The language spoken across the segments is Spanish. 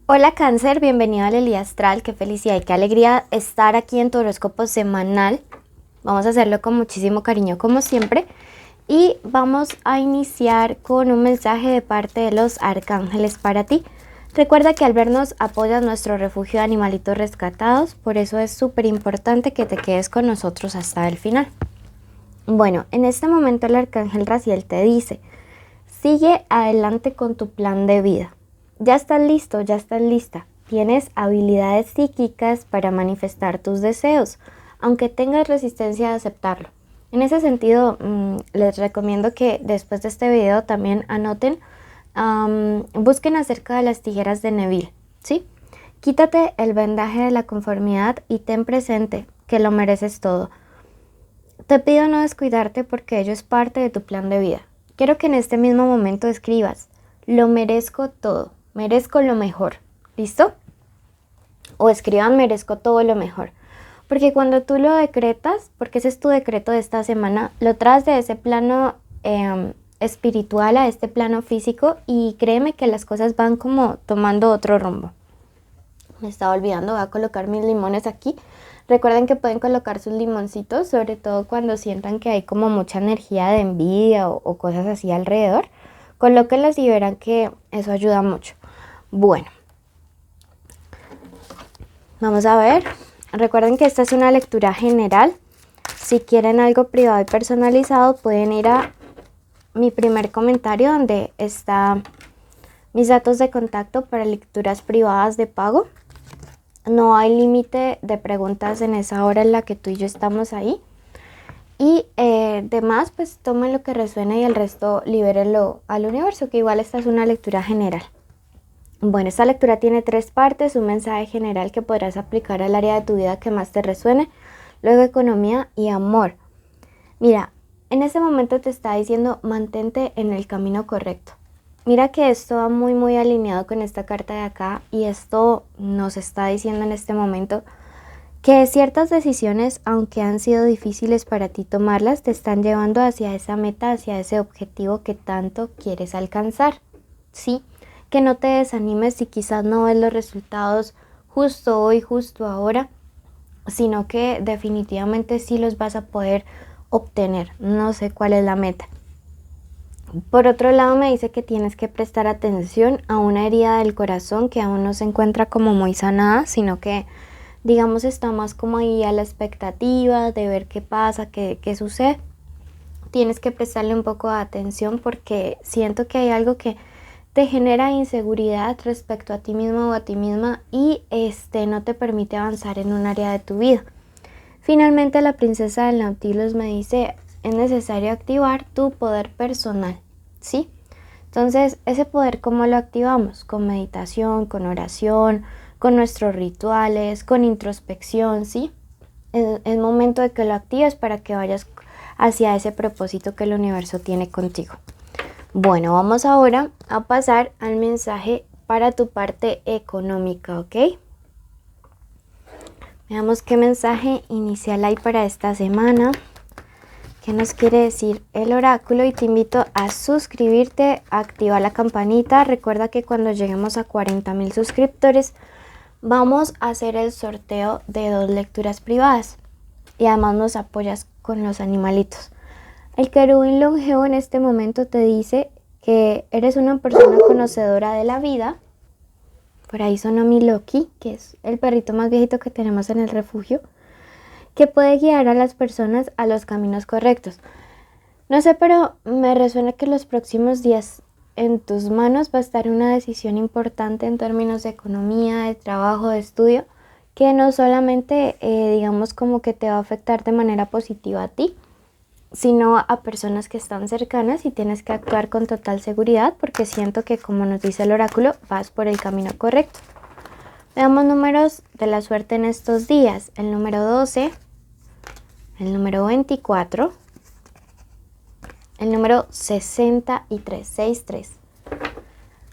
Hola Cáncer, bienvenido al Elía Astral, qué felicidad y qué alegría estar aquí en tu horóscopo semanal. Vamos a hacerlo con muchísimo cariño como siempre y vamos a iniciar con un mensaje de parte de los arcángeles para ti. Recuerda que al vernos apoyas nuestro refugio de animalitos rescatados, por eso es súper importante que te quedes con nosotros hasta el final. Bueno, en este momento el arcángel Raziel te dice, sigue adelante con tu plan de vida. Ya estás listo, ya estás lista. Tienes habilidades psíquicas para manifestar tus deseos, aunque tengas resistencia a aceptarlo. En ese sentido, les recomiendo que después de este video también anoten, busquen acerca de las tijeras de Neville, ¿sí? Quítate el vendaje de la conformidad y ten presente que lo mereces todo. Te pido no descuidarte porque ello es parte de tu plan de vida. Quiero que en este mismo momento escribas, lo merezco todo, merezco lo mejor, ¿listo? O escriban, merezco todo lo mejor. Porque cuando tú lo decretas, porque ese es tu decreto de esta semana, lo traes de ese plano espiritual a este plano físico y créeme que las cosas van como tomando otro rumbo. Me estaba olvidando, voy a colocar mis limones aquí. Recuerden que pueden colocar sus limoncitos, sobre todo cuando sientan que hay como mucha energía de envidia o cosas así alrededor. Colóquenlas y verán que eso ayuda mucho. Bueno, vamos a ver. Recuerden que esta es una lectura general. Si quieren algo privado y personalizado, pueden ir a mi primer comentario donde están mis datos de contacto para lecturas privadas de pago. No hay límite de preguntas en esa hora en la que tú y yo estamos ahí. Y demás, pues tomen lo que resuene y el resto libérenlo al universo, que igual esta es una lectura general. Bueno, esta lectura tiene 3 partes, un mensaje general que podrás aplicar al área de tu vida que más te resuene, luego economía y amor. Mira, en este momento te está diciendo mantente en el camino correcto. Mira que esto va muy alineado con esta carta de acá y esto nos está diciendo en este momento que ciertas decisiones, aunque han sido difíciles para ti tomarlas, te están llevando hacia esa meta, hacia ese objetivo que tanto quieres alcanzar. Sí, que no te desanimes si quizás no ves los resultados justo hoy, justo ahora, sino que definitivamente sí los vas a poder obtener. No sé cuál es la meta. Por otro lado me dice que tienes que prestar atención a una herida del corazón que aún no se encuentra como muy sanada, sino que digamos está más como ahí a la expectativa de ver qué pasa, qué sucede. Tienes que prestarle un poco de atención porque siento que hay algo que te genera inseguridad respecto a ti mismo o a ti misma y no te permite avanzar en un área de tu vida. Finalmente la princesa del Nautilus me dice, es necesario activar tu poder personal, ¿sí? Entonces, ese poder, ¿cómo lo activamos? Con meditación, con oración, con nuestros rituales, con introspección, ¿sí? Es momento de que lo actives para que vayas hacia ese propósito que el universo tiene contigo. Bueno, vamos ahora a pasar al mensaje para tu parte económica, ¿ok? Veamos qué mensaje inicial hay para esta semana. ¿Qué nos quiere decir el oráculo? Y te invito a suscribirte, a activar la campanita. Recuerda que cuando lleguemos a 40,000 suscriptores vamos a hacer el sorteo de 2 lecturas privadas. Y además nos apoyas con los animalitos. El querubín longevo en este momento te dice que eres una persona conocedora de la vida. Por ahí sonó mi Loki, que es el perrito más viejito que tenemos en el refugio, que puede guiar a las personas a los caminos correctos. No sé, pero me resuena que los próximos días en tus manos va a estar una decisión importante en términos de economía, de trabajo, de estudio, que no solamente, digamos, como que te va a afectar de manera positiva a ti, sino a personas que están cercanas y tienes que actuar con total seguridad porque siento que, como nos dice el oráculo, vas por el camino correcto. Veamos números de la suerte en estos días. El número 12, el número 24, el número 63, 63.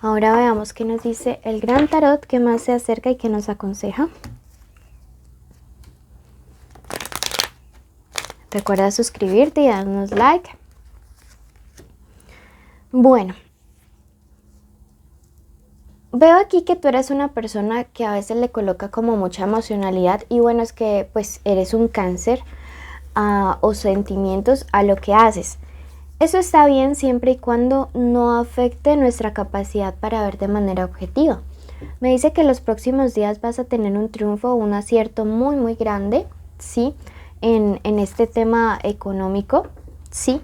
Ahora veamos qué nos dice el gran tarot, qué más se acerca y qué nos aconseja. Recuerda suscribirte y darnos like. Bueno, Veo aquí que tú eres una persona que a veces le coloca como mucha emocionalidad y bueno, es que pues eres un cáncer o sentimientos a lo que haces. Eso está bien siempre y cuando no afecte nuestra capacidad para ver de manera objetiva. Me dice que los próximos días vas a tener un triunfo o un acierto muy muy grande, ¿sí? En este tema económico, ¿sí?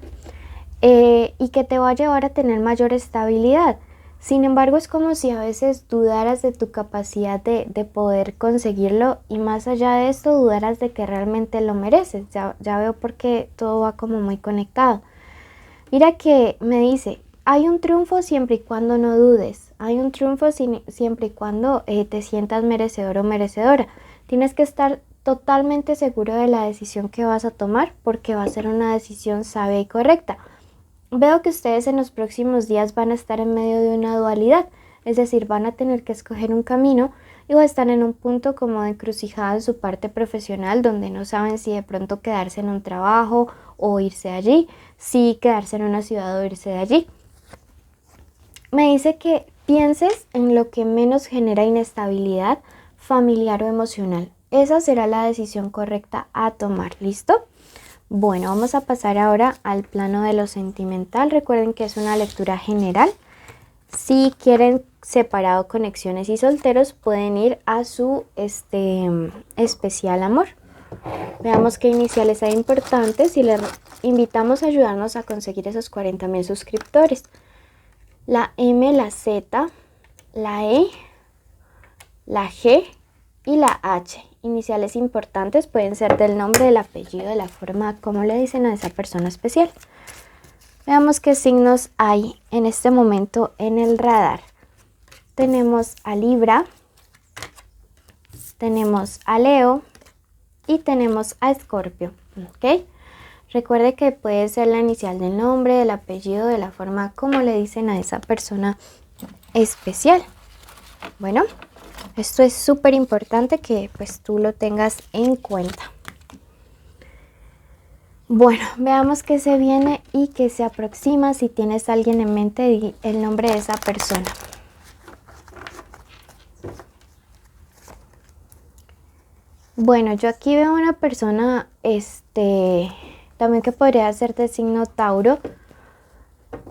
Y que te va a llevar a tener mayor estabilidad. Sin embargo, es como si a veces dudaras de tu capacidad de poder conseguirlo y más allá de esto dudaras de que realmente lo mereces. Ya veo por qué todo va como muy conectado. Mira que me dice, hay un triunfo siempre y cuando no dudes, hay un triunfo siempre y cuando te sientas merecedor o merecedora. Tienes que estar totalmente seguro de la decisión que vas a tomar porque va a ser una decisión sabia y correcta. Veo que ustedes en los próximos días van a estar en medio de una dualidad, es decir, van a tener que escoger un camino y van a estar en un punto como de encrucijada en su parte profesional donde no saben si de pronto quedarse en un trabajo o irse allí, si quedarse en una ciudad o irse de allí. Me dice que pienses en lo que menos genera inestabilidad familiar o emocional. Esa será la decisión correcta a tomar, ¿listo? Bueno, vamos a pasar ahora al plano de lo sentimental. Recuerden que es una lectura general. Si quieren separado conexiones y solteros, pueden ir a su especial amor. Veamos qué iniciales hay importantes y les invitamos a ayudarnos a conseguir esos 40,000 suscriptores. La M, la Z, la E, la G y la H. Iniciales importantes pueden ser del nombre, del apellido, de la forma como le dicen a esa persona especial. Veamos qué signos hay en este momento en el radar. Tenemos a Libra, tenemos a Leo y tenemos a Escorpio, ¿ok? Recuerde que puede ser la inicial del nombre, del apellido, de la forma como le dicen a esa persona especial. Bueno, esto es súper importante que pues tú lo tengas en cuenta. Bueno, veamos qué se viene y qué se aproxima. Si tienes a alguien en mente, di el nombre de esa persona. Bueno, yo aquí veo una persona, también que podría ser de signo Tauro.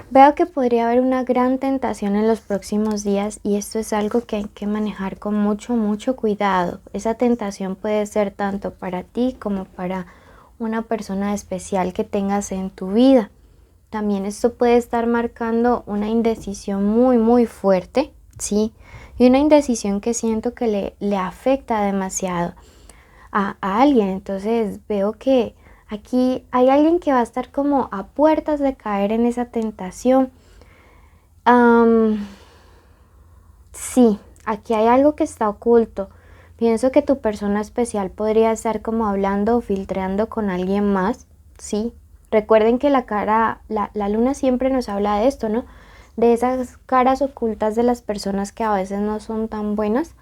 Veo que podría haber una gran tentación en los próximos días y esto es algo que hay que manejar con mucho cuidado. Esa tentación puede ser tanto para ti como para una persona especial que tengas en tu vida. También esto puede estar marcando una indecisión muy fuerte, ¿sí? Y una indecisión que siento que le afecta demasiado a alguien. Entonces veo que aquí hay alguien que va a estar como a puertas de caer en esa tentación. Sí, aquí hay algo que está oculto. Pienso que tu persona especial podría estar como hablando o filtrando con alguien más, ¿sí? Recuerden que la luna siempre nos habla de esto, ¿no? De esas caras ocultas de las personas que a veces no son tan buenas.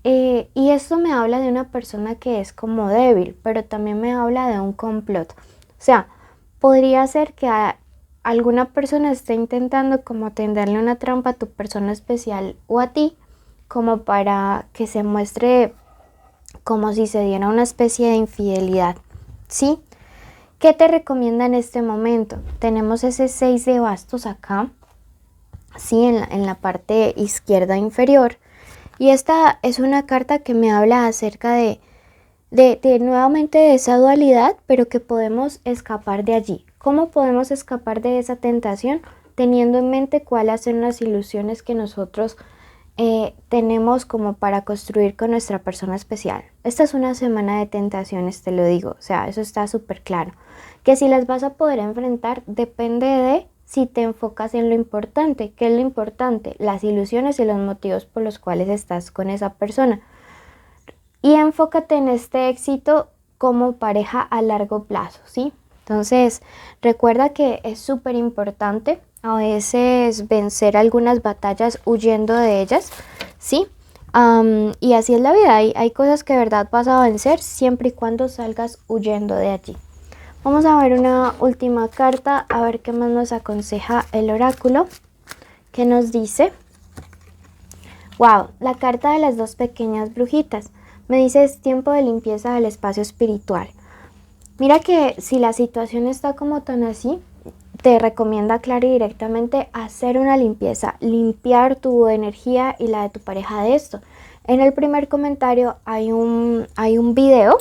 Y esto me habla de una persona que es como débil, pero también me habla de un complot. O sea, podría ser que alguna persona esté intentando como tenderle una trampa a tu persona especial o a ti, como para que se muestre como si se diera una especie de infidelidad, ¿sí? ¿Qué te recomienda en este momento? Tenemos ese 6 de bastos acá, ¿sí? En la parte izquierda inferior. Y esta es una carta que me habla acerca de nuevamente de esa dualidad, pero que podemos escapar de allí. ¿Cómo podemos escapar de esa tentación? Teniendo en mente cuáles son las ilusiones que nosotros tenemos como para construir con nuestra persona especial. Esta es una semana de tentaciones, te lo digo, o sea, eso está súper claro. Que si las vas a poder enfrentar depende de si te enfocas en lo importante. ¿Qué es lo importante? Las ilusiones y los motivos por los cuales estás con esa persona. Y enfócate en este éxito como pareja a largo plazo, ¿sí? Entonces, recuerda que es súper importante a veces vencer algunas batallas huyendo de ellas, ¿sí? Y así es la vida, hay cosas que de verdad vas a vencer siempre y cuando salgas huyendo de allí. Vamos a ver una última carta, a ver qué más nos aconseja el oráculo, que nos dice: Wow, la carta de las dos pequeñas brujitas. Me dice es tiempo de limpieza del espacio espiritual. Mira que si la situación está como tan así, te recomienda claro y directamente hacer una limpieza, limpiar tu energía y la de tu pareja de esto. En el primer comentario hay un video,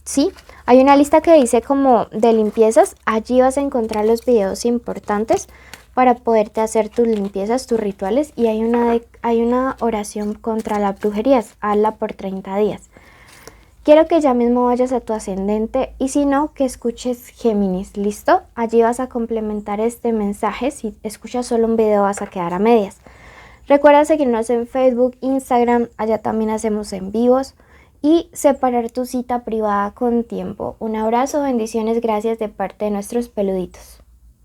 ¿sí? Hay una lista que dice como de limpiezas, allí vas a encontrar los videos importantes para poderte hacer tus limpiezas, tus rituales, y hay una oración contra las brujerías, hazla por 30 días. Quiero que ya mismo vayas a tu ascendente y si no, que escuches Géminis, ¿listo? Allí vas a complementar este mensaje. Si escuchas solo un video vas a quedar a medias. Recuerda seguirnos en Facebook, Instagram, allá también hacemos en vivos y separar tu cita privada con tiempo. Un abrazo, bendiciones, gracias de parte de nuestros peluditos.